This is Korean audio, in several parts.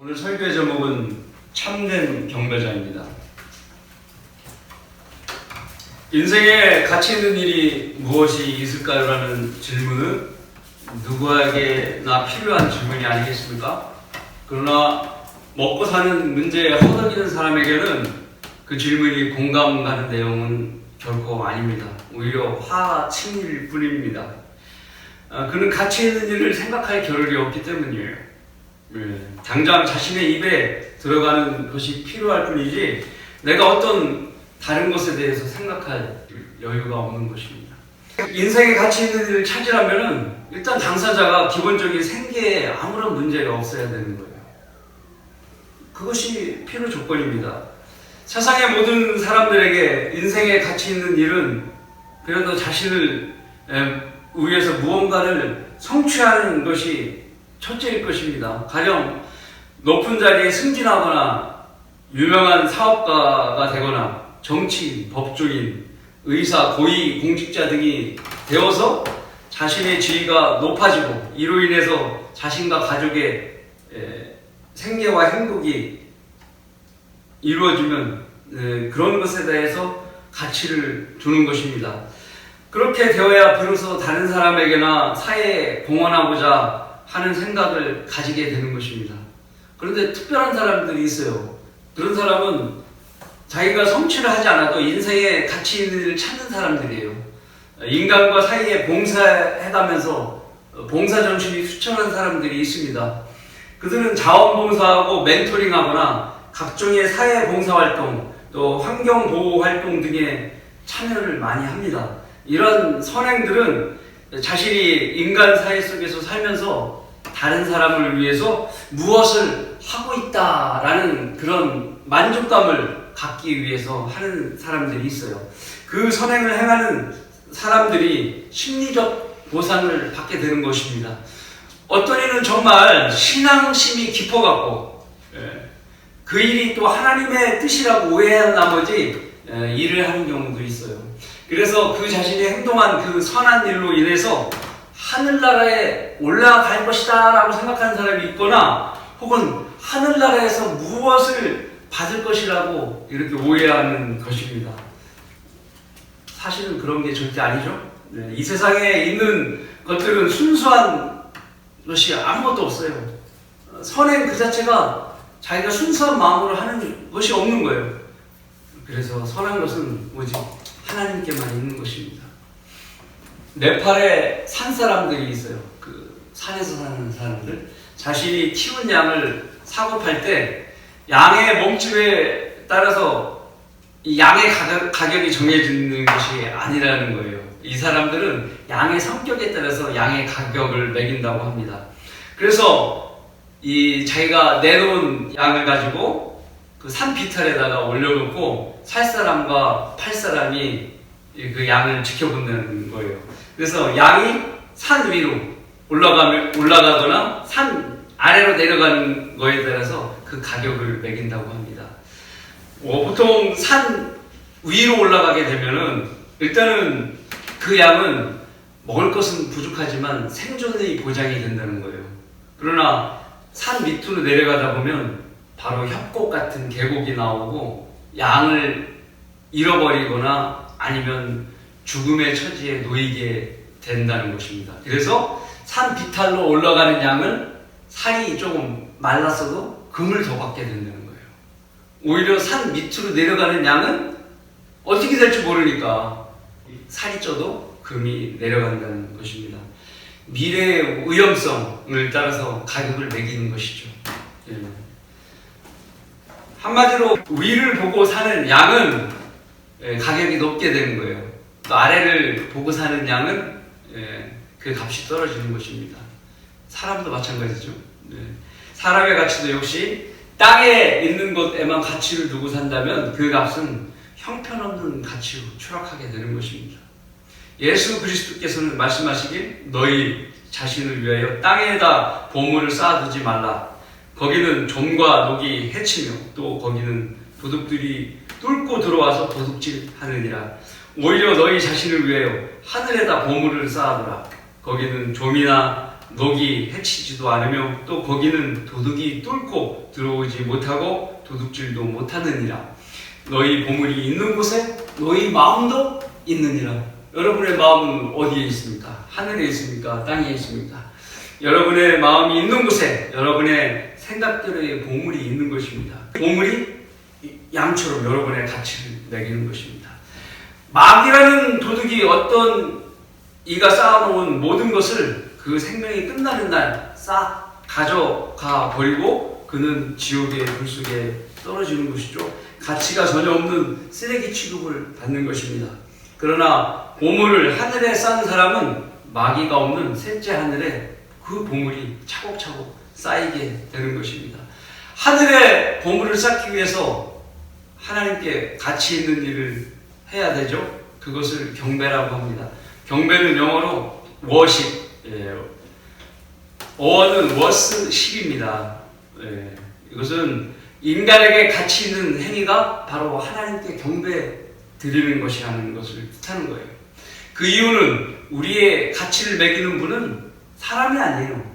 오늘 설교의 제목은 참된 경배자입니다. 인생에 가치 있는 일이 무엇이 있을까요? 라는 질문은 누구에게나 필요한 질문이 아니겠습니까? 그러나 먹고 사는 문제에 허덕이는 사람에게는 그 질문이 공감 가는 내용은 결코 아닙니다. 오히려 화친일 뿐입니다. 그는 가치 있는 일을 생각할 겨를이 없기 때문이에요. 당장 자신의 입에 들어가는 것이 필요할 뿐이지 내가 어떤 다른 것에 대해서 생각할 여유가 없는 것입니다. 인생의 가치 있는 일을 찾으려면 일단 당사자가 기본적인 생계에 아무런 문제가 없어야 되는 거예요. 그것이 필요 조건입니다. 세상의 모든 사람들에게 인생의 가치 있는 일은 그래도 자신을 위해서 무언가를 성취하는 것이 첫째일 것입니다. 가령 높은 자리에 승진하거나 유명한 사업가가 되거나 정치인, 법조인, 의사, 고위 공직자 등이 되어서 자신의 지위가 높아지고 이로 인해서 자신과 가족의 생계와 행복이 이루어지면 그런 것에 대해서 가치를 두는 것입니다. 그렇게 되어야 비로소 다른 사람에게나 사회에 공헌하고자 하는 생각을 가지게 되는 것입니다. 그런데 특별한 사람들이 있어요. 그런 사람은 자기가 성취를 하지 않아도 인생에 가치 있는 일을 찾는 사람들이에요. 인간과 사이에 봉사해가면서 봉사정신이 수천한 사람들이 있습니다. 그들은 자원봉사하고 멘토링하거나 각종의 사회봉사활동 또 환경보호활동 등에 참여를 많이 합니다. 이런 선행들은 자신이 인간 사회 속에서 살면서 다른 사람을 위해서 무엇을 하고 있다라는 그런 만족감을 갖기 위해서 하는 사람들이 있어요. 그 선행을 행하는 사람들이 심리적 보상을 받게 되는 것입니다. 어떤 이는 정말 신앙심이 깊어갖고 그 일이 또 하나님의 뜻이라고 오해한 나머지 일을 하는 경우도 있어요. 그래서 그 자신이 행동한 그 선한 일로 인해서 하늘나라에 올라갈 것이다 라고 생각하는 사람이 있거나 혹은 하늘나라에서 무엇을 받을 것이라고 이렇게 오해하는 것입니다. 사실은 그런 게 절대 아니죠. 이 세상에 있는 것들은 순수한 것이 아무것도 없어요. 선행 그 자체가 자기가 순수한 마음으로 하는 것이 없는 거예요. 그래서 선한 것은 오직 하나님께만 있는 것입니다. 네팔에 산 사람들이 있어요. 그 산에서 사는 사람들. 자신이 키운 양을 사고 팔 때 양의 몸집에 따라서 이 양의 가격이 정해지는 것이 아니라는 거예요. 이 사람들은 양의 성격에 따라서 양의 가격을 매긴다고 합니다. 그래서 이 자기가 내놓은 양을 가지고 그 산 비탈에다가 올려놓고 살 사람과 팔 사람이 그 양을 지켜본다는 거예요. 그래서 양이 산 위로 올라가거나 산 아래로 내려가는 거에 따라서 그 가격을 매긴다고 합니다. 보통 산 위로 올라가게 되면은 일단은 그 양은 먹을 것은 부족하지만 생존이 보장이 된다는 거예요. 그러나 산 밑으로 내려가다 보면 바로 협곡 같은 계곡이 나오고 양을 잃어버리거나 아니면 죽음의 처지에 놓이게 된다는 것입니다. 그래서 산 비탈로 올라가는 양은 살이 조금 말랐어도 금을 더 받게 된다는 거예요. 오히려 산 밑으로 내려가는 양은 어떻게 될지 모르니까 살이 쪄도 금이 내려간다는 것입니다. 미래의 위험성을 따라서 가격을 매기는 것이죠. 한마디로 위를 보고 사는 양은 가격이 높게 되는 거예요. 또 아래를 보고 사는 양은 그 값이 떨어지는 것입니다. 사람도 마찬가지죠. 사람의 가치도 역시 땅에 있는 것에만 가치를 두고 산다면 그 값은 형편없는 가치로 추락하게 되는 것입니다. 예수 그리스도께서는 말씀하시길 너희 자신을 위하여 땅에다 보물을 쌓아두지 말라. 거기는 좀과 녹이 해치며 또 거기는 도둑들이 뚫고 들어와서 도둑질하느니라. 오히려 너희 자신을 위하여 하늘에다 보물을 쌓아두라. 거기는 좀이나 녹이 해치지도 않으며 또 거기는 도둑이 뚫고 들어오지 못하고 도둑질도 못하느니라. 너희 보물이 있는 곳에 너희 마음도 있느니라. 여러분의 마음은 어디에 있습니까? 하늘에 있습니까? 땅에 있습니까? 여러분의 마음이 있는 곳에 여러분의 생각들의 보물이 있는 것입니다. 보물이 양처럼 여러분의 가치를 매기는 것입니다. 마귀라는 도둑이 어떤 이가 쌓아놓은 모든 것을 그 생명이 끝나는 날 싹 가져가 버리고 그는 지옥의 불 속에 떨어지는 것이죠. 가치가 전혀 없는 쓰레기 취급을 받는 것입니다. 그러나 보물을 하늘에 쌓은 사람은 마귀가 없는 셋째 하늘에 그 보물이 차곡차곡 쌓이게 되는 것입니다. 하늘에 보물을 쌓기 위해서 하나님께 가치 있는 일을 해야 되죠. 그것을 경배라고 합니다. 경배는 영어로 worship, 어원은 worship입니다. 이것은 인간에게 가치 있는 행위가 바로 하나님께 경배 드리는 것이라는 것을 뜻하는 거예요. 그 이유는 우리의 가치를 매기는 분은 사람이 아니에요.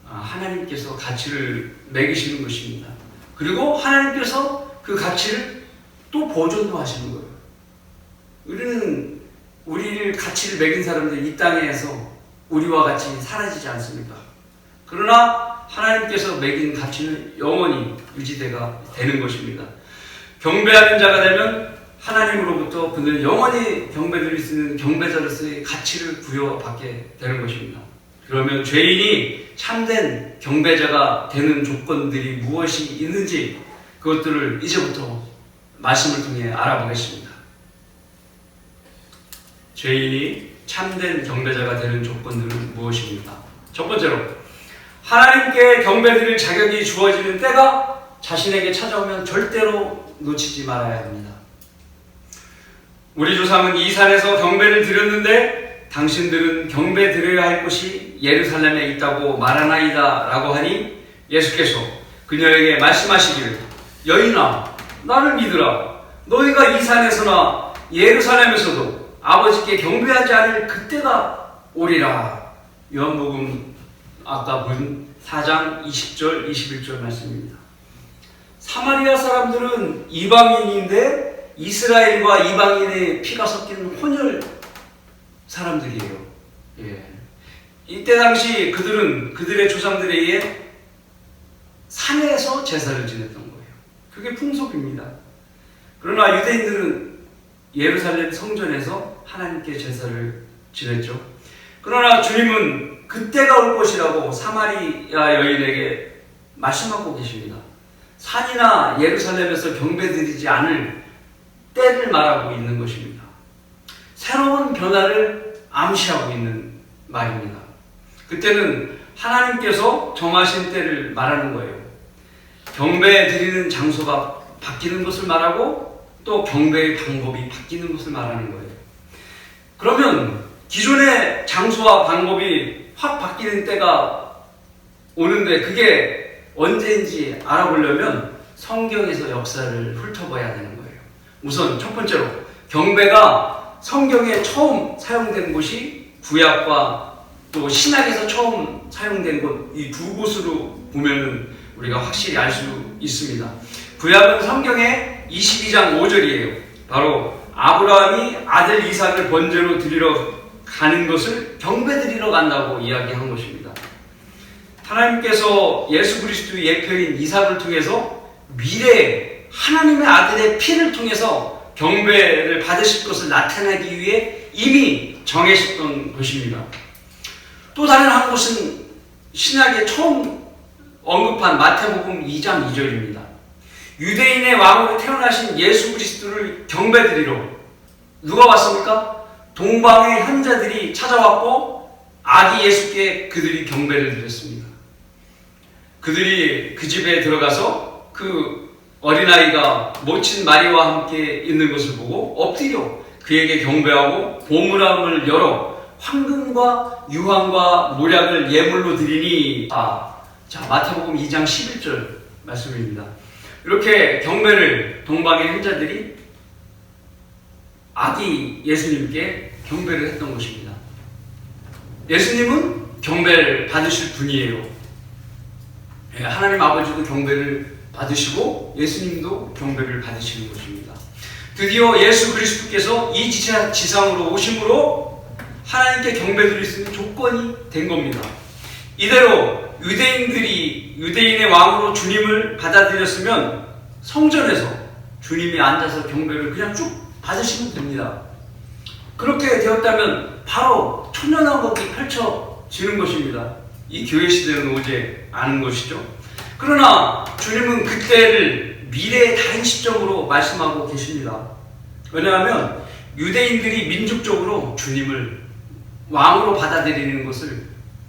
하나님께서 가치를 매기시는 것입니다. 그리고 하나님께서 그 가치를 또 보존도 하시는 거예요. 우리는 우리를 가치를 매긴 사람들이 이 땅에서 우리와 같이 사라지지 않습니까? 그러나 하나님께서 매긴 가치는 영원히 유지되가 되는 것입니다. 경배하는 자가 되면 하나님으로부터 그는 영원히 경배드릴 수 있는 경배자로서의 가치를 부여받게 되는 것입니다. 그러면 죄인이 참된 경배자가 되는 조건들이 무엇이 있는지 그것들을 이제부터 말씀을 통해 알아보겠습니다. 죄인이 참된 경배자가 되는 조건들은 무엇입니까? 첫 번째로 하나님께 경배드릴 자격이 주어지는 때가 자신에게 찾아오면 절대로 놓치지 말아야 합니다. 우리 조상은 이 산에서 경배를 드렸는데 당신들은 경배 드려야 할 곳이 예루살렘에 있다고 말하나이다 라고 하니 예수께서 그녀에게 말씀하시기를 여인아 나를 믿으라. 너희가 이 산에서나 예루살렘에서도 아버지께 경배하지 않을 그때가 오리라. 요한복음 아까 본 4장 20절 21절 말씀입니다. 사마리아 사람들은 이방인인데 이스라엘과 이방인의 피가 섞인 혼혈 사람들이에요. 이때 당시 그들은 그들의 조상들에 의해 산에서 제사를 지냈던 거예요. 그게 풍속입니다. 그러나 유대인들은 예루살렘 성전에서 하나님께 제사를 지냈죠. 그러나 주님은 그때가 올 것이라고 사마리아 여인에게 말씀하고 계십니다. 산이나 예루살렘에서 경배드리지 않을 때를 말하고 있는 것입니다. 새로운 변화를 암시하고 있는 말입니다. 그때는 하나님께서 정하신 때를 말하는 거예요. 경배 드리는 장소가 바뀌는 것을 말하고 또 경배의 방법이 바뀌는 것을 말하는 거예요. 그러면 기존의 장소와 방법이 확 바뀌는 때가 오는데 그게 언제인지 알아보려면 성경에서 역사를 훑어봐야 되는 거예요. 우선 첫 번째로 경배가 성경에 처음 사용된 곳이 구약과 또 신약에서 처음 사용된 곳 이 두 곳으로 보면 우리가 확실히 알 수 있습니다. 구약은 성경의 22장 5절이에요. 바로 아브라함이 아들 이삭을 번제로 드리러 가는 것을 경배드리러 간다고 이야기한 것입니다. 하나님께서 예수 그리스도의 예표인 이삭을 통해서 미래에 하나님의 아들의 피를 통해서 경배를 받으실 것을 나타내기 위해 이미 정하셨던 것입니다. 또 다른 한 곳은 신약에 처음 언급한 마태복음 2장 2절입니다. 유대인의 왕으로 태어나신 예수 그리스도를 경배드리러 누가 왔습니까? 동방의 현자들이 찾아왔고 아기 예수께 그들이 경배를 드렸습니다. 그들이 그 집에 들어가서 그 어린아이가 모친 마리와 함께 있는 것을 보고 엎드려 그에게 경배하고 보물함을 열어 황금과 유황과 모략을 예물로 드리니 자 마태복음 2장 11절 말씀입니다. 이렇게 경배를 동방의 현자들이 아기 예수님께 경배를 했던 것입니다. 예수님은 경배를 받으실 분이에요. 하나님 아버지도 경배를 받으시고 예수님도 경배를 받으시는 것입니다. 드디어 예수 그리스도께서 이 지상으로 오심으로 하나님께 경배드릴 수 있는 조건이 된 겁니다. 이대로 유대인의 왕으로 주님을 받아들였으면 성전에서 주님이 앉아서 경배를 그냥 쭉 받으시면 됩니다. 그렇게 되었다면 바로 천년왕국이 펼쳐지는 것입니다. 이 교회 시대는 오직 아는 것이죠. 그러나 주님은 그때를 미래의 다른 시점으로 말씀하고 계십니다. 왜냐하면 유대인들이 민족적으로 주님을 왕으로 받아들이는 것을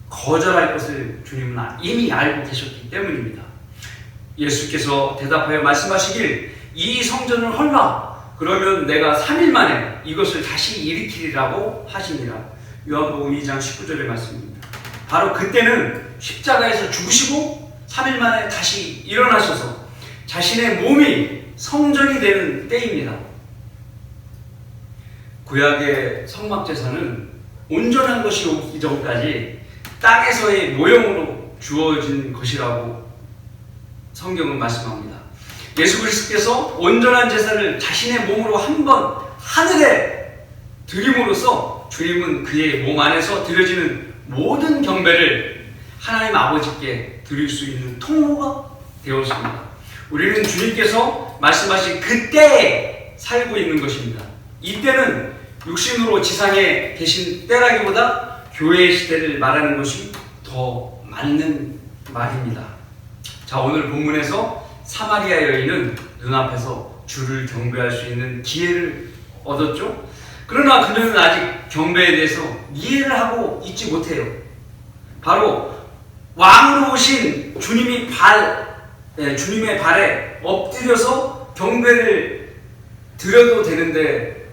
거절할 것을 주님은 이미 알고 계셨기 때문입니다. 예수께서 대답하여 말씀하시길 이 성전을 헐라 그러면 내가 3일 만에 이것을 다시 일으키리라고 하시니라. 요한복음 2장 19절의 말씀입니다. 바로 그때는 십자가에서 죽으시고 3일 만에 다시 일어나셔서 자신의 몸이 성전이 되는 때입니다. 구약의 성막제사는 온전한 것이 오기 전까지 땅에서의 모형으로 주어진 것이라고 성경은 말씀합니다. 예수 그리스도께서 온전한 제사를 자신의 몸으로 한 번 하늘에 드림으로써 주님은 그의 몸 안에서 드려지는 모든 경배를 하나님 아버지께 드릴 수 있는 통로가 되었습니다. 우리는 주님께서 말씀하신 그때에 살고 있는 것입니다. 이때는 육신으로 지상에 계신 때라기보다 교회의 시대를 말하는 것이 더 맞는 말입니다. 자, 오늘 본문에서 사마리아 여인은 눈앞에서 주를 경배할 수 있는 기회를 얻었죠. 그러나 그녀는 아직 경배에 대해서 이해를 하고 있지 못해요. 바로 왕으로 오신 주님의 발에 엎드려서 경배를 드려도 되는데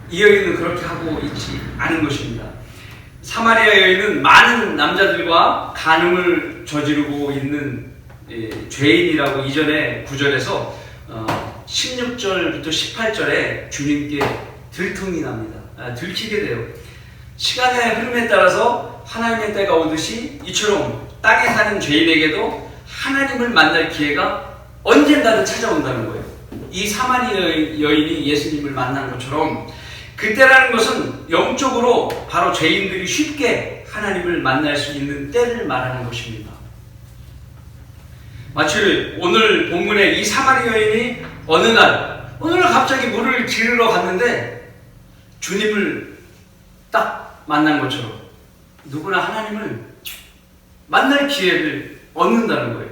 이 여인은 그렇게 하고 있지 않은 것입니다. 사마리아 여인은 많은 남자들과 간음을 저지르고 있는 죄인이라고 이전에 구절에서 16절부터 18절에 주님께 들통이 납니다. 들키게 돼요. 시간의 흐름에 따라서 하나님의 때가 오듯이 이처럼 땅에 사는 죄인에게도 하나님을 만날 기회가 언젠가는 찾아온다는 거예요. 이 사마리아 여인이 예수님을 만난 것처럼 그때라는 것은 영적으로 바로 죄인들이 쉽게 하나님을 만날 수 있는 때를 말하는 것입니다. 마치 오늘 본문의 이 사마리아 여인이 어느 날 갑자기 물을 지르러 갔는데 주님을 딱 만난 것처럼 누구나 하나님을 만날 기회를 얻는다는 거예요.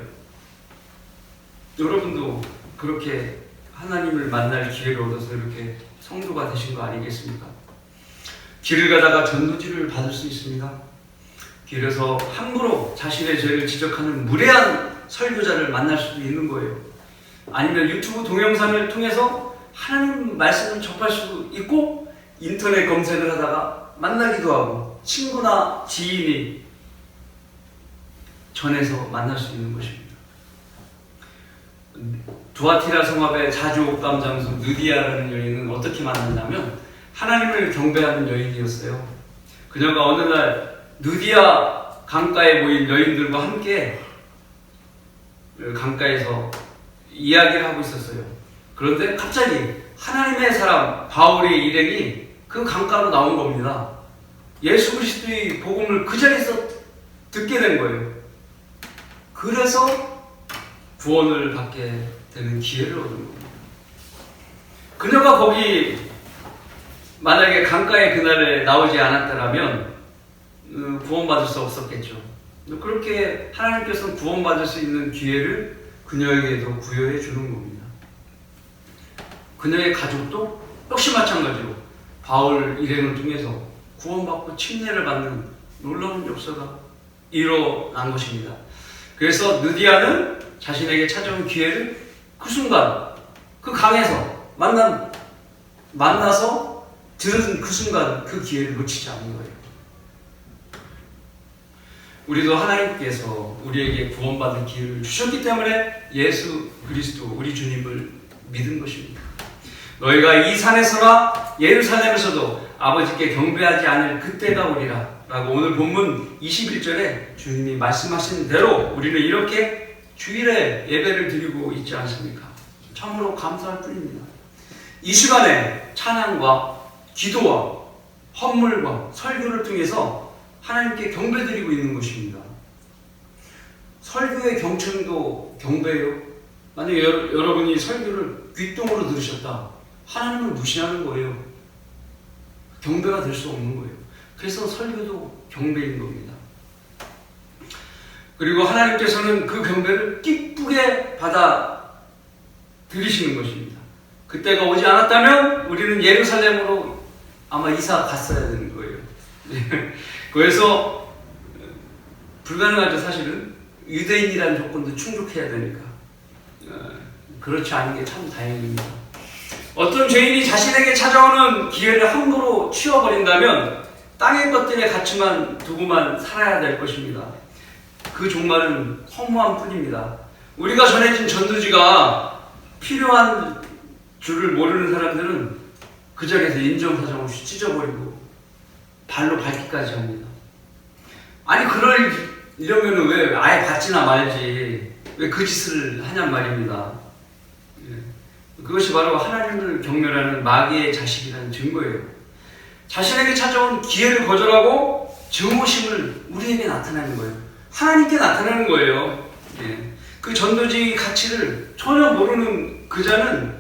여러분도 그렇게 하나님을 만날 기회를 얻어서 이렇게 성도가 되신 거 아니겠습니까? 길을 가다가 전도지를 받을 수 있습니다. 길에서 함부로 자신의 죄를 지적하는 무례한 설교자를 만날 수도 있는 거예요. 아니면 유튜브 동영상을 통해서 하나님 말씀을 접할 수도 있고 인터넷 검색을 하다가 만나기도 하고 친구나 지인이 전해서 만날 수 있는 것입니다. 두아티라 성읍의 자주옥감 장수 느디아라는 여인은 어떻게 만났냐면 하나님을 경배하는 여인이었어요. 그녀가 어느 날 느디아 강가에 모인 여인들과 함께 강가에서 이야기를 하고 있었어요. 그런데 갑자기 하나님의 사람 바울의 일행이 그 강가로 나온 겁니다. 예수 그리스도의 복음을 그 자리에서 듣게 된 거예요. 그래서 구원을 받게 되는 기회를 얻은 겁니다. 그녀가 거기 만약에 강가에 그날에 나오지 않았더라면 구원받을 수 없었겠죠. 그렇게 하나님께서는 구원받을 수 있는 기회를 그녀에게도 부여해 주는 겁니다. 그녀의 가족도 역시 마찬가지로 바울 일행을 통해서 구원받고 침례를 받는 놀라운 역사가 일어난 것입니다. 그래서 느디아는 자신에게 찾아온 기회를 그 순간 그 강에서 만나서 들은 그 순간 그 기회를 놓치지 않는 거예요. 우리도 하나님께서 우리에게 구원받은 기회를 주셨기 때문에 예수 그리스도 우리 주님을 믿은 것입니다. 너희가 이 산에서나 예루살렘에서도 아버지께 경배하지 않을 그때가 오리라 라고 오늘 본문 21절에 주님이 말씀하신 대로 우리는 이렇게 주일에 예배를 드리고 있지 않습니까? 참으로 감사할 뿐입니다. 이 시간에 찬양과 기도와 헌물과 설교를 통해서 하나님께 경배드리고 있는 것입니다. 설교의 경청도 경배예요. 만약에 여러분이 설교를 귓등으로 들으셨다, 하나님을 무시하는 거예요. 경배가 될 수 없는 거예요. 그래서 설교도 경배인 겁니다. 그리고 하나님께서는 그 경배를 기쁘게 받아 들이시는 것입니다. 그때가 오지 않았다면 우리는 예루살렘으로 아마 이사 갔어야 되는 거예요. 그래서 불가능하죠. 사실은 유대인이라는 조건도 충족해야 되니까. 그렇지 않은 게 참 다행입니다. 어떤 죄인이 자신에게 찾아오는 기회를 함부로 치워버린다면 땅의 것들의 가치만 두고만 살아야 될 것입니다. 그 종말은 허무한 뿐입니다. 우리가 전해진 전도지가 필요한 줄을 모르는 사람들은 그 자리에서 인정사정 없이 찢어버리고 발로 밟기까지 합니다. 아니 이러면 왜 아예 받지나 말지 왜 그 짓을 하냔 말입니다. 그것이 바로 하나님을 경멸하는 마귀의 자식이라는 증거예요. 자신에게 찾아온 기회를 거절하고 증오심을 우리에게 나타내는 거예요. 하나님께 나타내는 거예요. 그 전도지의 가치를 전혀 모르는 그 자는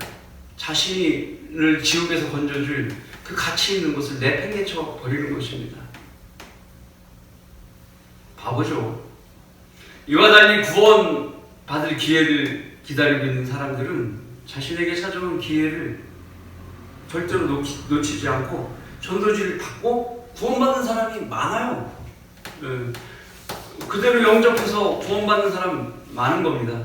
자신을 지옥에서 건져줄 그 가치 있는 것을 내팽개쳐 버리는 것입니다. 바보죠. 이와 달리 구원받을 기회를 기다리고 있는 사람들은 자신에게 찾아온 기회를 절대로 놓치지 않고 전도지를 받고 구원받는 사람이 많아요. 그대로 영접해서 구원받는 사람 많은 겁니다.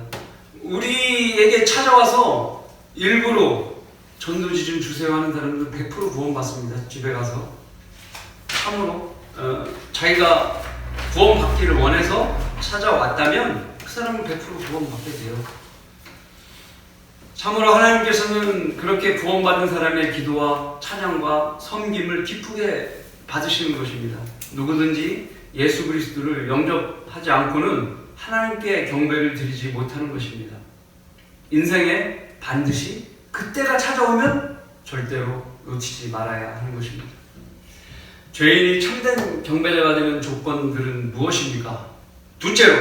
우리에게 찾아와서 일부러 전도지 좀 주세요 하는 사람들 100% 구원받습니다. 집에 가서 참으로 자기가 구원받기를 원해서 찾아왔다면 그 사람은 100% 구원받게 돼요. 참으로 하나님께서는 그렇게 구원받은 사람의 기도와 찬양과 섬김을 기쁘게 받으시는 것입니다. 누구든지 예수 그리스도를 영접하지 않고는 하나님께 경배를 드리지 못하는 것입니다. 인생에 반드시 그때가 찾아오면 절대로 놓치지 말아야 하는 것입니다. 죄인이 참된 경배자가 되는 조건들은 무엇입니까? 둘째로,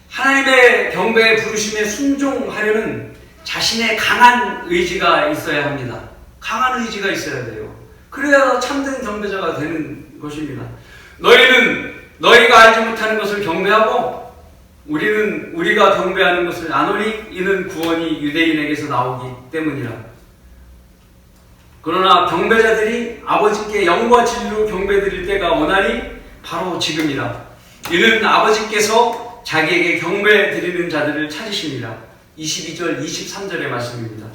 하나님의 경배의 부르심에 순종하려는 자신의 강한 의지가 있어야 합니다. 강한 의지가 있어야 돼요. 그래야 참된 경배자가 되는 것입니다. 너희는 너희가 알지 못하는 것을 경배하고 우리는 우리가 경배하는 것을 아노니 이는 구원이 유대인에게서 나오기 때문이라. 그러나 경배자들이 아버지께 영과 진리로 경배드릴 때가 오나니 바로 지금이라. 이는 아버지께서 자기에게 경배드리는 자들을 찾으시니라. 22절, 23절의 말씀입니다.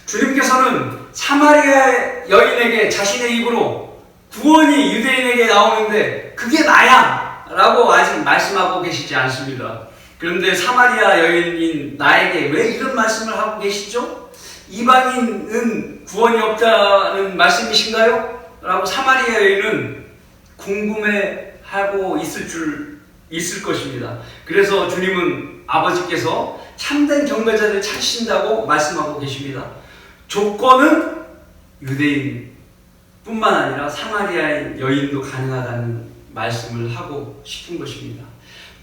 주님께서는 사마리아 여인에게 자신의 입으로 구원이 유대인에게 나오는데 그게 나야! 라고 아직 말씀하고 계시지 않습니다. 그런데 사마리아 여인인 나에게 왜 이런 말씀을 하고 계시죠? 이방인은 구원이 없다는 말씀이신가요? 라고 사마리아 여인은 궁금해하고 있을 것입니다. 그래서 주님은 아버지께서 참된 경배자를 찾으신다고 말씀하고 계십니다. 조건은 유대인 뿐만 아니라 사마리아인 여인도 가능하다는 말씀을 하고 싶은 것입니다.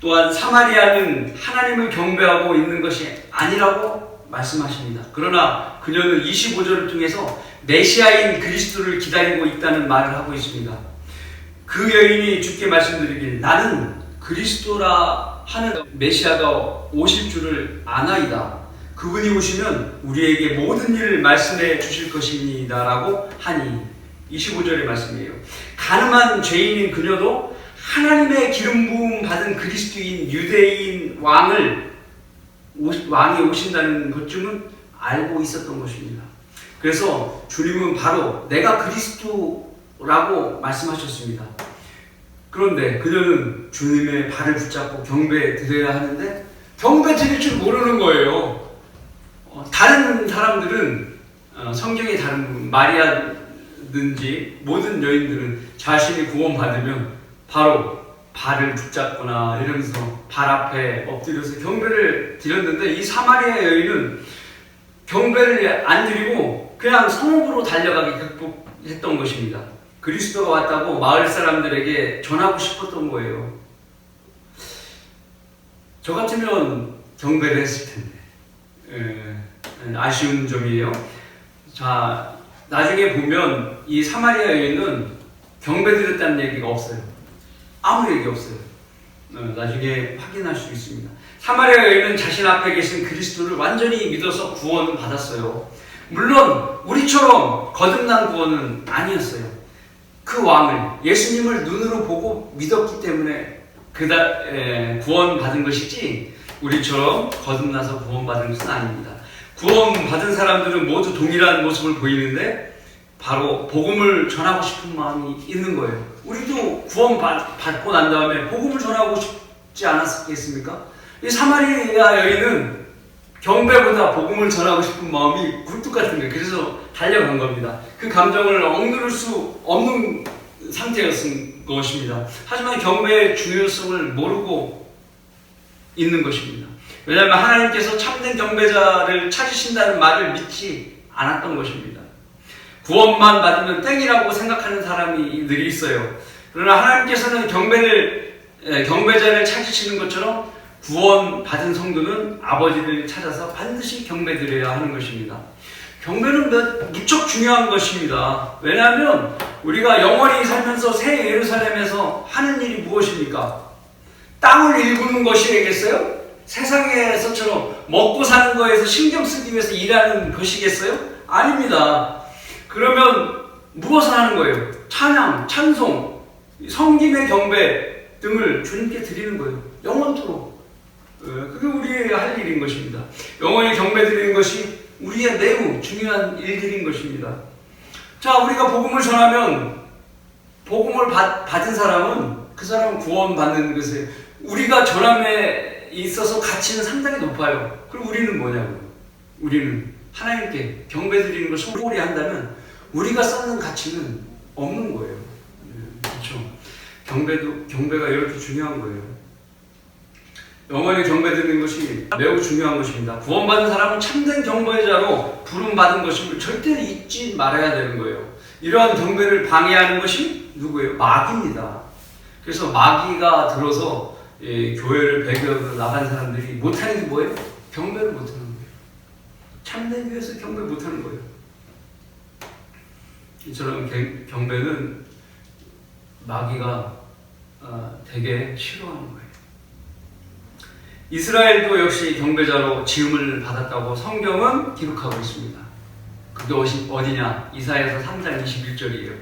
또한 사마리아는 하나님을 경배하고 있는 것이 아니라고 말씀하십니다. 그러나 그녀는 25절을 통해서 메시아인 그리스도를 기다리고 있다는 말을 하고 있습니다. 그 여인이 주께 말씀드리길 나는 그리스도라 하는 메시아가 오실 줄을 아나이다. 그분이 오시면 우리에게 모든 일을 말씀해 주실 것입니다 라고 하니 25절의 말씀이에요. 가늠한 죄인인 그녀도 하나님의 기름 부음 받은 그리스도인 유대인 왕이 오신다는 것쯤은 알고 있었던 것입니다. 그래서 주님은 바로 내가 그리스도라고 말씀하셨습니다. 그런데 그녀는 주님의 발을 붙잡고 경배 드려야 하는데 경배 드릴 줄 모르는 거예요. 다른 사람들은 성경에 다른 마리아도 여인이라든지 모든 여인들은 자신이 구원받으면 바로 발을 붙잡거나 이러면서 발 앞에 엎드려서 경배를 드렸는데, 이 사마리아 여인은 경배를 안 드리고 그냥 성읍으로 달려가기 극복했던 것입니다. 그리스도가 왔다고 마을 사람들에게 전하고 싶었던 거예요. 저 같으면 경배를 했을 텐데, 아쉬운 점이에요. 자, 나중에 보면 이 사마리아 여인은 경배드렸다는 얘기가 없어요. 아무 얘기 없어요. 나중에 확인할 수 있습니다. 사마리아 여인은 자신 앞에 계신 그리스도를 완전히 믿어서 구원을 받았어요. 물론 우리처럼 거듭난 구원은 아니었어요. 그 왕을, 예수님을 눈으로 보고 믿었기 때문에 구원받은 것이지, 우리처럼 거듭나서 구원받은 것은 아닙니다. 구원받은 사람들은 모두 동일한 모습을 보이는데 바로 복음을 전하고 싶은 마음이 있는 거예요. 우리도 구원받고 난 다음에 복음을 전하고 싶지 않았겠습니까? 이 사마리아 여인은 경배보다 복음을 전하고 싶은 마음이 굴뚝 같은 거예요. 그래서 달려간 겁니다. 그 감정을 억누를 수 없는 상태였던 것입니다. 하지만 경배의 중요성을 모르고 있는 것입니다. 왜냐하면 하나님께서 참된 경배자를 찾으신다는 말을 믿지 않았던 것입니다. 구원만 받으면 땡이라고 생각하는 사람이 늘 있어요. 그러나 하나님께서는 경배자를 찾으시는 것처럼 구원받은 성도는 아버지를 찾아서 반드시 경배드려야 하는 것입니다. 경배는 무척 중요한 것입니다. 왜냐하면 우리가 영원히 살면서 새 예루살렘에서 하는 일이 무엇입니까? 땅을 일구는 것이겠어요? 세상에서처럼 먹고 사는 거에서 신경 쓰기 위해서 일하는 것이겠어요? 아닙니다. 그러면 무엇을 하는 거예요? 찬양, 찬송, 성김의 경배 등을 주님께 드리는 거예요. 영원토록. 그게 우리의 할 일인 것입니다. 영원히 경배 드리는 것이 우리의 매우 중요한 일들인 것입니다. 자, 우리가 복음을 전하면 복음을 받은 사람은 그 사람은 구원받는 것에 우리가 전함에 있어서 가치는 상당히 높아요. 그럼 우리는 뭐냐고요? 우리는 하나님께 경배 드리는 걸 소홀히 한다면 우리가 쌓는 가치는 없는 거예요. 그렇죠? 경배가 이렇게 중요한 거예요. 영원히 경배드리는 것이 매우 중요한 것입니다. 구원받은 사람은 참된 경배자로 부름받은 것임을 절대 잊지 말아야 되는 거예요. 이러한 경배를 방해하는 것이 누구예요? 마귀입니다. 그래서 마귀가 들어서 교회를 배교하러 나간 사람들이 못하는 게 뭐예요? 경배를 못하는 거예요. 참된 교회에서 경배 못하는 거예요. 이처럼 경배는 마귀가 되게 싫어하는 거예요. 이스라엘도 역시 경배자로 지음을 받았다고 성경은 기록하고 있습니다. 그게 어디냐? 이사야서 3장 21절이에요.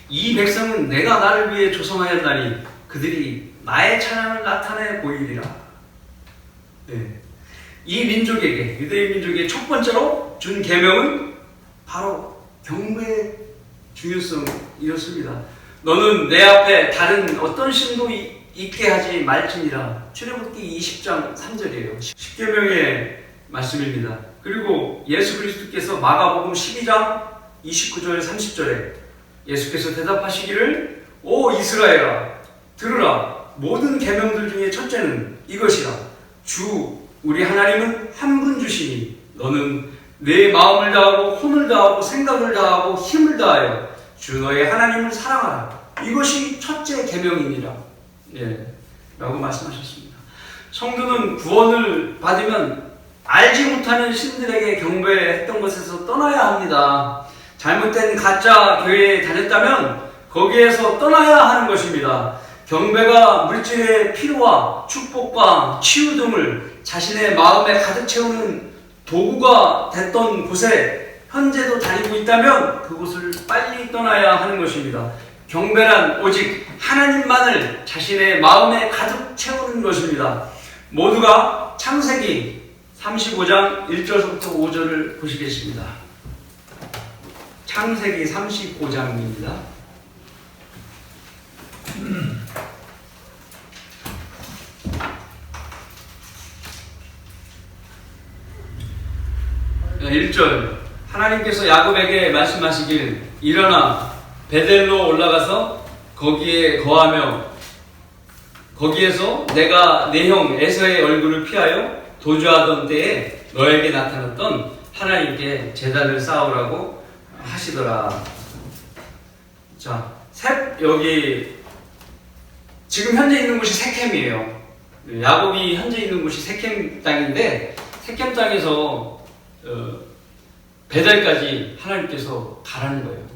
이 백성은 내가 나를 위해 조성하였나니 그들이 나의 찬양을 나타내 보이리라. 네. 이 민족에게, 유대인 민족에게 첫 번째로 준 계명은 바로 경배의 중요성이었습니다. 너는 내 앞에 다른 어떤 신도 있게 하지 말지니라. 출애굽기 20장 3절이에요. 10계명의 말씀입니다. 그리고 예수 그리스도께서 마가복음 12장 29절 30절에 예수께서 대답하시기를 오 이스라엘아 들으라. 모든 계명들 중에 첫째는 이것이라. 주 우리 하나님은 한 분 주시니 너는 내 마음을 다하고 혼을 다하고 생각을 다하고 힘을 다하여 주 너의 하나님을 사랑하라. 이것이 첫째 계명이니라. 예, 라고 말씀하셨습니다. 성도는 구원을 받으면 알지 못하는 신들에게 경배했던 것에서 떠나야 합니다. 잘못된 가짜 교회에 다녔다면 거기에서 떠나야 하는 것입니다. 경배가 물질의 필요와 축복과 치유 등을 자신의 마음에 가득 채우는 도구가 됐던 곳에 현재도 다니고 있다면 그곳을 빨리 떠나야 하는 것입니다. 경배란 오직 하나님만을 자신의 마음에 가득 채우는 것입니다. 모두가 창세기 35장 1절부터 5절을 보시겠습니다. 창세기 35장입니다. 네, 1절 하나님께서 야곱에게 말씀하시길 일어나 베델로 올라가서 거기에 거하며 거기에서 내가 내 형 에서의 얼굴을 피하여 도주하던 때에 너에게 나타났던 하나님께 제단을 쌓으라고 하시더라. 자, 여기 지금 현재 있는 곳이 세켐이에요. 야곱이 현재 있는 곳이 세켐 땅인데 세켐 땅에서 베델까지 하나님께서 가라는 거예요.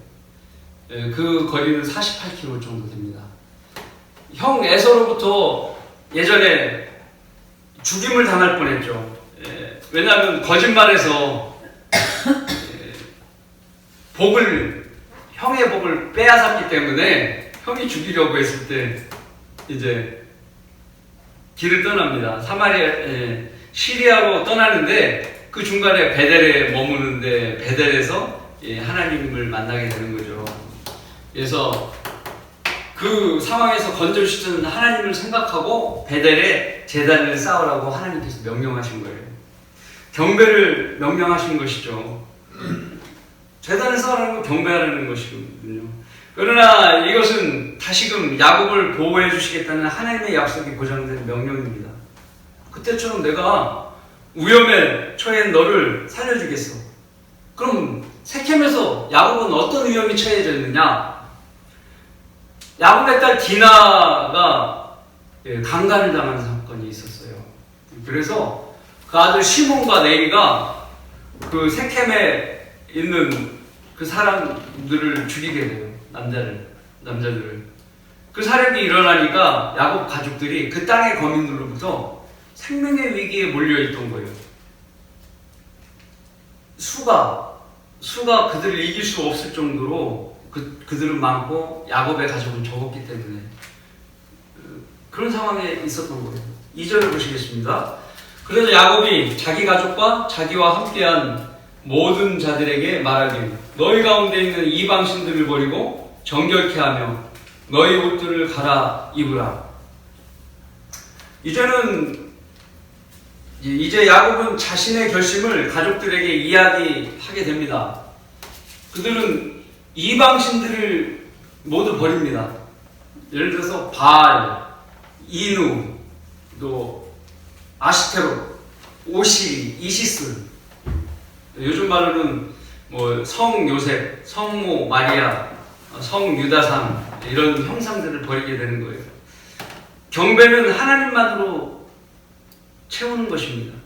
그 거리는 48km 정도 됩니다. 형 에서로부터 예전에 죽임을 당할 뻔했죠. 왜냐하면 거짓말해서 형의 복을 빼앗았기 때문에 형이 죽이려고 했을 때 이제 길을 떠납니다. 시리아로 떠나는데 그 중간에 베델에 머무는데 베델에서 하나님을 만나게 되는 거죠. 그래서 그 상황에서 건져주시던 하나님을 생각하고 베델에 제단을 쌓으라고 하나님께서 명령하신 거예요. 경배를 명령하신 것이죠. 제단을 쌓으라는 건 경배하라는 것이거든요. 그러나 이것은 다시금 야곱을 보호해 주시겠다는 하나님의 약속이 보장된 명령입니다. 그때처럼 내가 위험에 처한 너를 살려주겠어. 그럼 세켐에서 야곱은 어떤 위험이 처해져 있느냐? 야곱의 딸 디나가 강간을 당하는 사건이 있었어요. 그래서 그 아들 시몬과 네이가 그 세켐에 있는 그 사람들을 죽이게 돼요. 남자들을. 그 사력이 일어나니까 야곱 가족들이 그 땅의 거민들로부터 생명의 위기에 몰려있던 거예요. 수가 그들을 이길 수 없을 정도로 그들은 많고 야곱의 가족은 적었기 때문에 그런 상황에 있었던 거예요. 2절을 보시겠습니다. 그래서 야곱이 자기 가족과 자기와 함께한 모든 자들에게 말하길 너희 가운데 있는 이방신들을 버리고 정결케 하며 너희 옷들을 갈아 입으라. 이제 야곱은 자신의 결심을 가족들에게 이야기하게 됩니다. 그들은 이방신들을 모두 버립니다. 예를 들어서 바알, 이누, 또 아시테롯, 오시리, 이시스, 요즘 말로는 성 요셉, 성모 마리아, 성 유다상 이런 형상들을 버리게 되는 거예요. 경배는 하나님만으로 채우는 것입니다.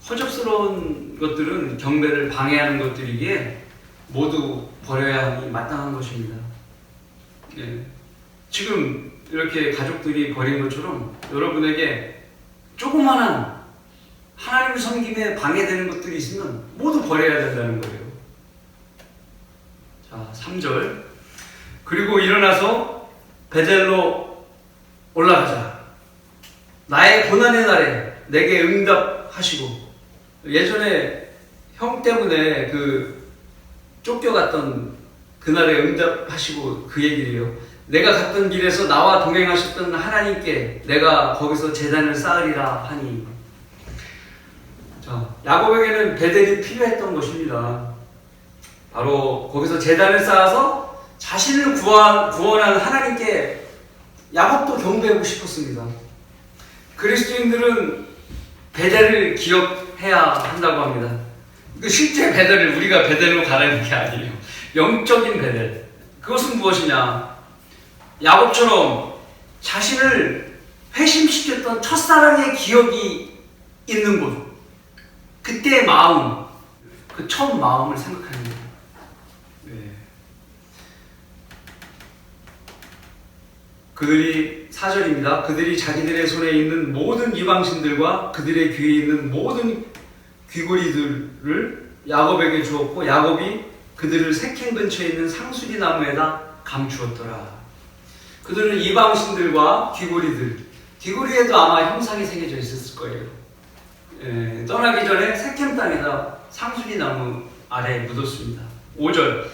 허접스러운 것들은 경배를 방해하는 것들이기에 모두 버려야 하니 마땅한 것입니다. 지금 이렇게 가족들이 버린 것처럼 여러분에게 조그마한 하나님을 섬김에 방해되는 것들이 있으면 모두 버려야 된다는 거예요. 자, 3절. 그리고 일어나서 베델로 올라가자. 나의 고난의 날에 내게 응답하시고. 예전에 형 때문에 쫓겨갔던 그날에 응답하시고 그 얘기예요. 내가 갔던 길에서 나와 동행하셨던 하나님께 내가 거기서 제단을 쌓으리라 하니. 자, 야곱에게는 베델이 필요했던 것입니다. 바로 거기서 제단을 쌓아서 자신을 구원한 하나님께 야곱도 경배하고 싶었습니다. 그리스도인들은 베델을 기억해야 한다고 합니다. 실제 베델을 우리가 베델로 가라는 게 아니에요. 영적인 베델. 그것은 무엇이냐? 야곱처럼 자신을 회심시켰던 첫사랑의 기억이 있는 곳. 그때의 마음, 그 처음 마음을 생각하는 거예요. 그들이 4절입니다. 그들이 자기들의 손에 있는 모든 이방신들과 그들의 귀에 있는 모든 귀고리들을 야곱에게 주었고 야곱이 그들을 세켐 근처에 있는 상수리 나무에다 감추었더라. 그들은 이방신들과 귀고리에도 아마 형상이 새겨져 있었을 거예요. 떠나기 전에 세켐 땅에다 상수리 나무 아래에 묻었습니다. 5절.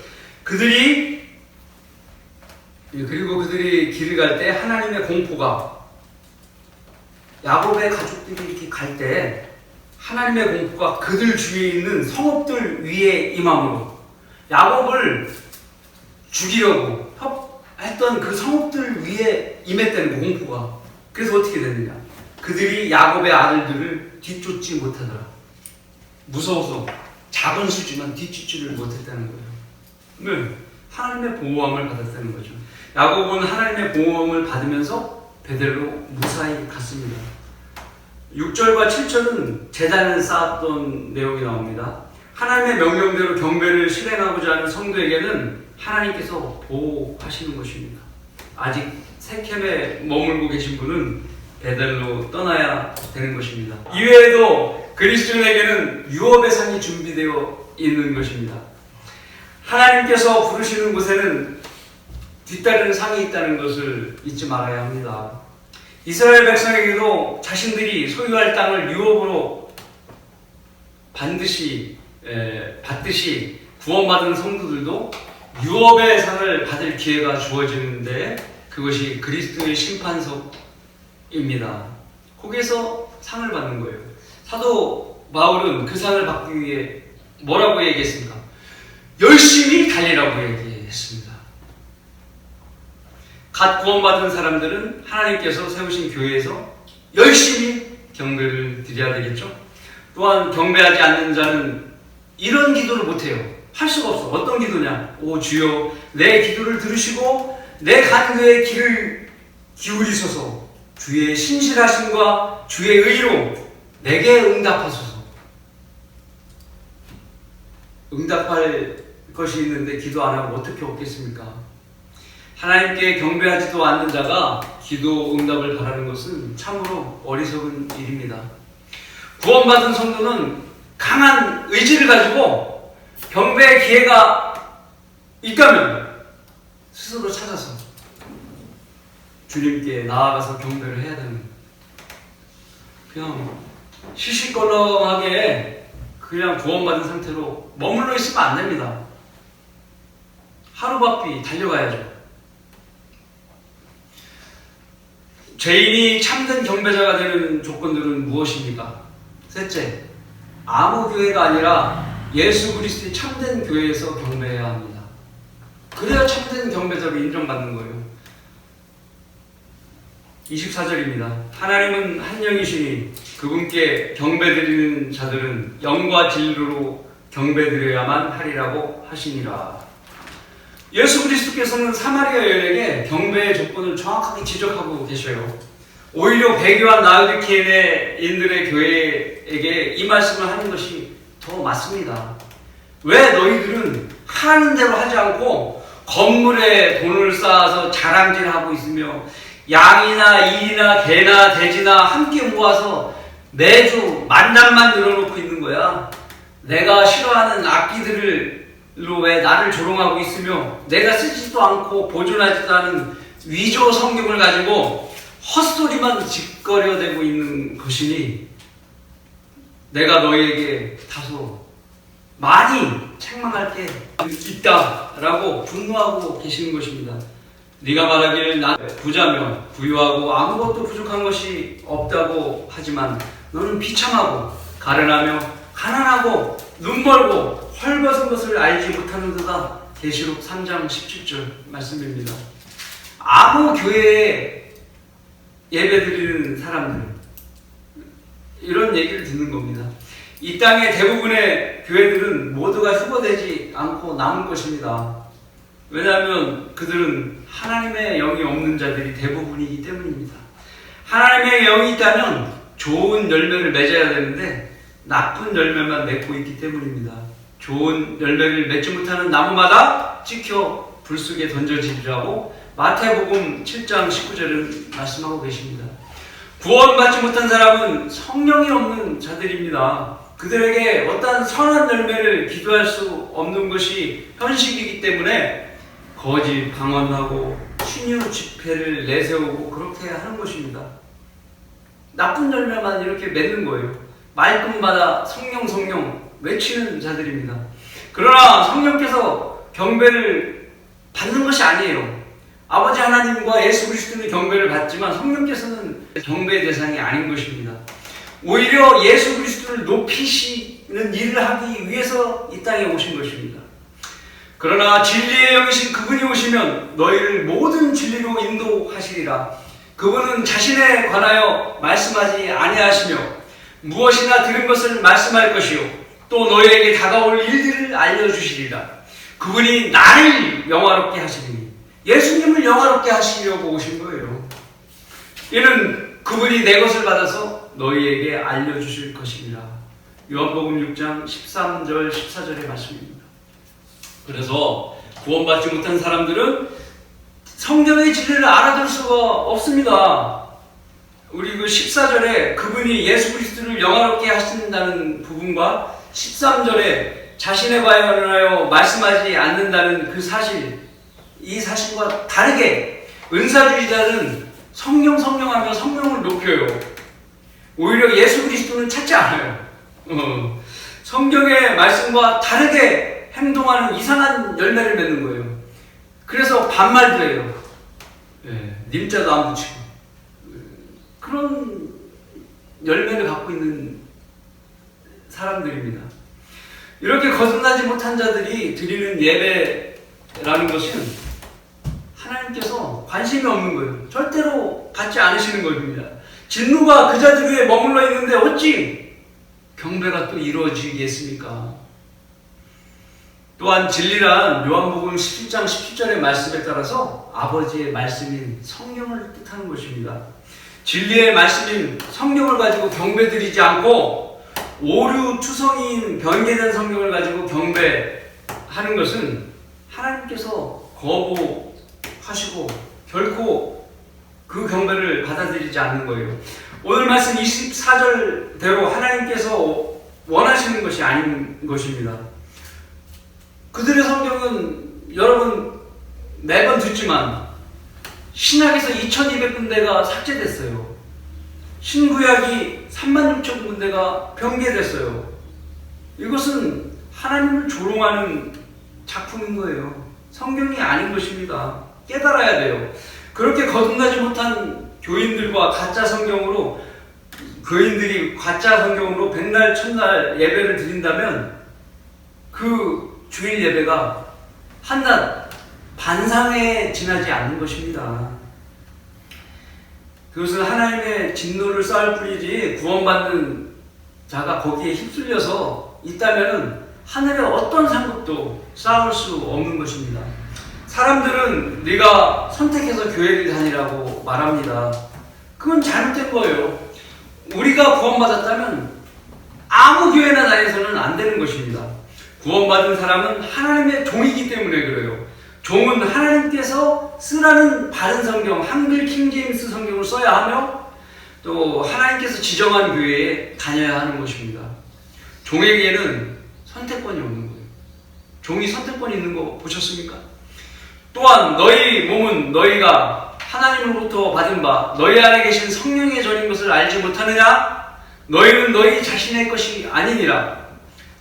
그리고 그들이 길을 갈 때 하나님의 공포가 야곱의 가족들이 이렇게 갈 때 하나님의 공포가 그들 주위에 있는 성읍들 위에 임함으로 야곱을 죽이려고 했던 그 성읍들 위에 임했다는 공포가. 그래서 어떻게 됐느냐? 그들이 야곱의 아들들을 뒤쫓지 못하더라. 무서워서 작은 수지만 뒤쫓지를 못했다는 거예요. 네, 하나님의 보호함을 받았다는 거죠. 야곱은 하나님의 보호함을 받으면서 베델로 무사히 갔습니다. 6절과 7절은 제단을 쌓았던 내용이 나옵니다. 하나님의 명령대로 경배를 실행하고자 하는 성도에게는 하나님께서 보호하시는 것입니다. 아직 세켐에 머물고 계신 분은 베델로 떠나야 되는 것입니다. 이외에도 그리스도인에게는 유업의 상이 준비되어 있는 것입니다. 하나님께서 부르시는 곳에는 뒤따르는 상이 있다는 것을 잊지 말아야 합니다. 이스라엘 백성에게도 자신들이 소유할 땅을 유업으로 반드시 받듯이 구원받은 성도들도 유업의 상을 받을 기회가 주어지는데 그것이 그리스도의 심판석입니다. 거기에서 상을 받는 거예요. 사도 바울은 그 상을 받기 위해 뭐라고 얘기했습니까? 열심히 달리라고 얘기했습니다. 갓 구원받은 사람들은 하나님께서 세우신 교회에서 열심히 경배를 드려야 되겠죠. 또한 경배하지 않는 자는 이런 기도를 못해요. 할 수가 없어. 어떤 기도냐? 오 주여, 내 기도를 들으시고 내 간구에 귀를 기울이소서. 주의 신실하심과 주의 의로 내게 응답하소서. 응답할 것이 있는데 기도 안 하고 어떻게 얻겠습니까? 하나님께 경배하지도 않는 자가 기도 응답을 바라는 것은 참으로 어리석은 일입니다. 구원받은 성도는 강한 의지를 가지고 경배의 기회가 있다면 스스로 찾아서 주님께 나아가서 경배를 해야 되는, 그냥 시시껄렁하게 그냥 구원받은 상태로 머물러 있으면 안 됩니다. 하루바삐 달려가야죠. 죄인이 참된 경배자가 되는 조건들은 무엇입니까? 셋째, 아무 교회가 아니라 예수 그리스도의 참된 교회에서 경배해야 합니다. 그래야 참된 경배자로 인정받는 거예요. 24절입니다. 하나님은 한 영이시니 그분께 경배드리는 자들은 영과 진리로 경배드려야만 하리라고 하시니라. 예수 그리스도께서는 사마리아 여인에게 경배의 조건을 정확하게 지적하고 계셔요. 오히려 배교한 라우디케인의 교회에게 이 말씀을 하는 것이 더 맞습니다. 왜 너희들은 하는 대로 하지 않고 건물에 돈을 쌓아서 자랑질하고 있으며 양이나 이나 개나 돼지나 함께 모아서 매주 만남만 늘어놓고 있는 거야. 내가 싫어하는 악기들로 왜 나를 조롱하고 있으며 내가 쓰지도 않고 보존하지도 않은 위조 성경을 가지고 헛소리만 짓거려대고 있는 것이니 내가 너희에게 다소 많이 책망할 게 있다라고 분노하고 계시는 것입니다. 네가 말하기를 난 부자며 부유하고 아무것도 부족한 것이 없다고 하지만 너는 비참하고 가련하며 가난하고 눈멀고 헐벗은 것을 알지 못하는도다. 계시록 3장 17절 말씀입니다. 아무 교회에 예배드리는 사람들, 이런 얘기를 듣는 겁니다. 이 땅의 대부분의 교회들은 모두가 휴거되지 않고 남을 것입니다. 왜냐하면 그들은 하나님의 영이 없는 자들이 대부분이기 때문입니다. 하나님의 영이 있다면 좋은 열매를 맺어야 되는데 나쁜 열매만 맺고 있기 때문입니다. 좋은 열매를 맺지 못하는 나무마다 찍혀 불 속에 던져지리라고 마태복음 7장 19절은 말씀하고 계십니다. 구원받지 못한 사람은 성령이 없는 자들입니다. 그들에게 어떠한 선한 열매를 기도할 수 없는 것이 현실이기 때문에 거짓 방언하고 신유 집회를 내세우고 그렇게 하는 것입니다. 나쁜 열매만 이렇게 맺는 거예요. 말끝마다 성령 외치는 자들입니다. 그러나 성령께서 경배를 받는 것이 아니에요. 아버지 하나님과 예수 그리스도는 경배를 받지만 성령께서는 경배의 대상이 아닌 것입니다. 오히려 예수 그리스도를 높이시는 일을 하기 위해서 이 땅에 오신 것입니다. 그러나 진리의 영이신 그분이 오시면 너희를 모든 진리로 인도하시리라. 그분은 자신에 관하여 말씀하지 아니하시며 무엇이나 들은 것을 말씀할 것이요 또 너희에게 다가올 일들을 알려주시리라. 그분이 나를 영화롭게 하시리니 예수님을 영화롭게 하시려고 오신 거예요. 이는 그분이 내 것을 받아서 너희에게 알려주실 것이니라. 요한복음 6장 13절 14절의 말씀입니다. 그래서 구원받지 못한 사람들은 성경의 진리를 알아들 수가 없습니다. 우리 그 14절에 그분이 예수 그리스도를 영화롭게 하신다는 부분과 13절에 자신에 관하여 말씀하지 않는다는 그 사실, 이 사실과 다르게 은사주의자는 성령하며 성령을 높여요. 오히려 예수 그리스도는 찾지 않아요. 성경의 말씀과 다르게 행동하는 이상한 열매를 맺는 거예요. 그래서 반말도 해요. 님자도 안 붙이고. 그런 열매를 갖고 있는 사람들입니다. 이렇게 거듭나지 못한 자들이 드리는 예배라는 것은 하나님께서 관심이 없는 거예요. 절대로 받지 않으시는 것입니다. 진노가 그 자들 위에 머물러 있는데 어찌 경배가 또 이루어지겠습니까? 또한 진리란 요한복음 17장 17절의 말씀에 따라서 아버지의 말씀인 성령을 뜻하는 것입니다. 진리의 말씀인 성령을 가지고 경배드리지 않고 오류투성이인 변개된 성령을 가지고 경배하는 것은 하나님께서 거부하시고 결코 그 경배를 받아들이지 않는 거예요. 오늘 말씀 24절대로 하나님께서 원하시는 것이 아닌 것입니다. 그들의 성경은 여러분 매번 듣지만 신약에서 2200군데가 삭제됐어요. 신구약이 36,000군데가 변개됐어요. 이것은 하나님을 조롱하는 작품인 거예요. 성경이 아닌 것입니다. 깨달아야 돼요. 그렇게 거듭나지 못한 교인들과 가짜 성경으로 교인들이 가짜 성경으로 백날 첫날 예배를 드린다면 그 주일 예배가 한낱 반상에 지나지 않는 것입니다. 그것은 하나님의 진노를 쌓을 뿐이지 구원받는 자가 거기에 휩쓸려서 있다면 하늘의 어떤 상급도 쌓을 수 없는 것입니다. 사람들은 네가 선택해서 교회를 다니라고 말합니다. 그건 잘못된 거예요. 우리가 구원받았다면 아무 교회나 다녀서는 안 되는 것입니다. 구원받은 사람은 하나님의 종이기 때문에 그래요. 종은 하나님께서 쓰라는 바른 성경, 한글 킹제임스 성경을 써야 하며 또 하나님께서 지정한 교회에 다녀야 하는 것입니다. 종에게는 선택권이 없는 거예요. 종이 선택권이 있는 거 보셨습니까? 또한 너희 몸은 너희가 하나님으로부터 받은 바 너희 안에 계신 성령의 전인 것을 알지 못하느냐? 너희는 너희 자신의 것이 아니니라.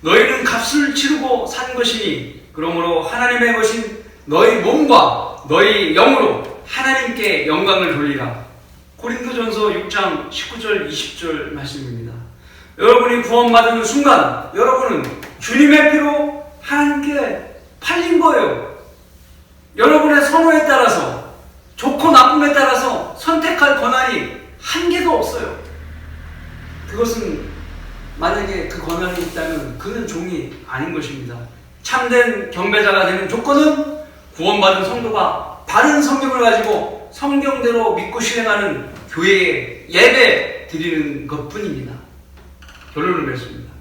너희는 값을 치르고 산 것이니 그러므로 하나님의 것인 너희 몸과 너희 영으로 하나님께 영광을 돌리라. 고린도전서 6장 19절 20절 말씀입니다. 여러분이 구원받은 순간 여러분은 주님의 피로 하나님께 팔린 거예요. 여러분의 선호에 따라서 좋고 나쁨에 따라서 선택할 권한이 한 개도 없어요. 그것은 만약에 그 권한이 있다면 그는 종이 아닌 것입니다. 참된 경배자가 되는 조건은 구원받은 성도가 바른 성경을 가지고 성경대로 믿고 실행하는 교회에 예배 드리는 것뿐입니다. 결론을 맺습니다.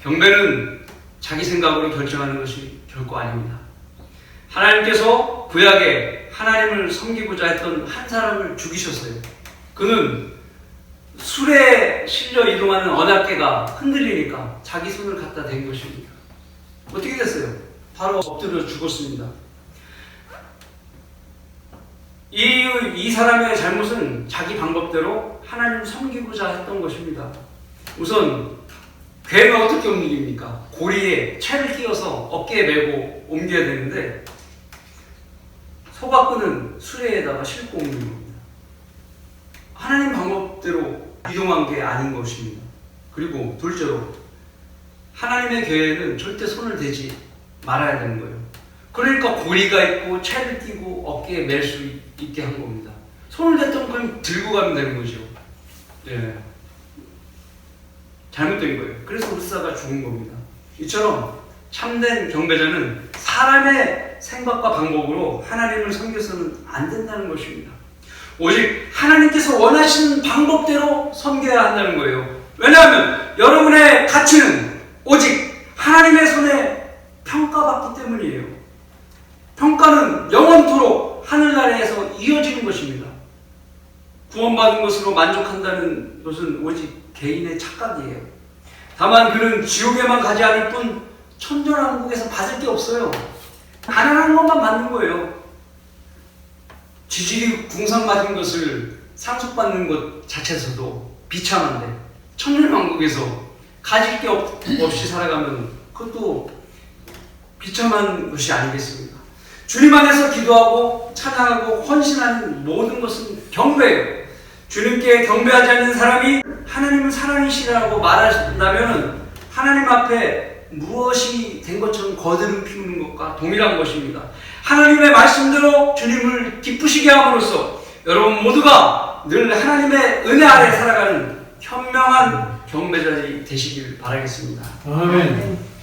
경배는 자기 생각으로 결정하는 것이 결코 아닙니다. 하나님께서 구약에 하나님을 섬기고자 했던 한 사람을 죽이셨어요. 그는 술에 실려 이동하는 언약궤가 흔들리니까 자기 손을 갖다 댄 것입니다. 어떻게 됐어요? 바로 엎드려 죽었습니다. 이 사람의 잘못은 자기 방법대로 하나님을 섬기고자 했던 것입니다. 우선 궤는 어떻게 옮깁니까? 고리에 채를 끼워서 어깨에 메고 옮겨야 되는데 소각근은 수레에다가 싣고 옮기는 겁니다. 하나님 방법대로 이동한 게 아닌 것입니다. 그리고 둘째로 하나님의 교회에는 절대 손을 대지 말아야 되는 거예요. 그러니까 고리가 있고 채를 띄고 어깨에 멜 수 있게 한 겁니다. 손을 댔던 건 들고 가면 되는 거죠. 예. 잘못된 거예요. 그래서 울사가 죽은 겁니다. 이처럼 참된 경배자는 사람의 생각과 방법으로 하나님을 섬겨서는 안 된다는 것입니다. 오직 하나님께서 원하시는 방법대로 섬겨야 한다는 거예요. 왜냐하면 여러분의 가치는 오직 하나님의 손에 평가받기 때문이에요. 평가는 영원토록 하늘나라에서 이어지는 것입니다. 구원받은 것으로 만족한다는 것은 오직 개인의 착각이에요. 다만 그는 지옥에만 가지 않을 뿐 천전왕국에서 받을 게 없어요. 가난한 것만 받는 거예요. 지질이 궁상 맞은 것을 상속받는 것 자체에서도 비참한데 천년왕국에서 가질 게 없이 살아가면 그것도 비참한 것이 아니겠습니까? 주님 안에서 기도하고 찬양하고 헌신하는 모든 것은 경배예요. 주님께 경배하지 않는 사람이 하나님은 사랑이시라고 말한다면 하나님 앞에 무엇이 된 것처럼 거드름 피우는 것과 동일한 것입니다. 하나님의 말씀대로 주님을 기쁘시게 함으로써 여러분 모두가 늘 하나님의 은혜 아래 살아가는 현명한 경배자들이 되시길 바라겠습니다. 아멘.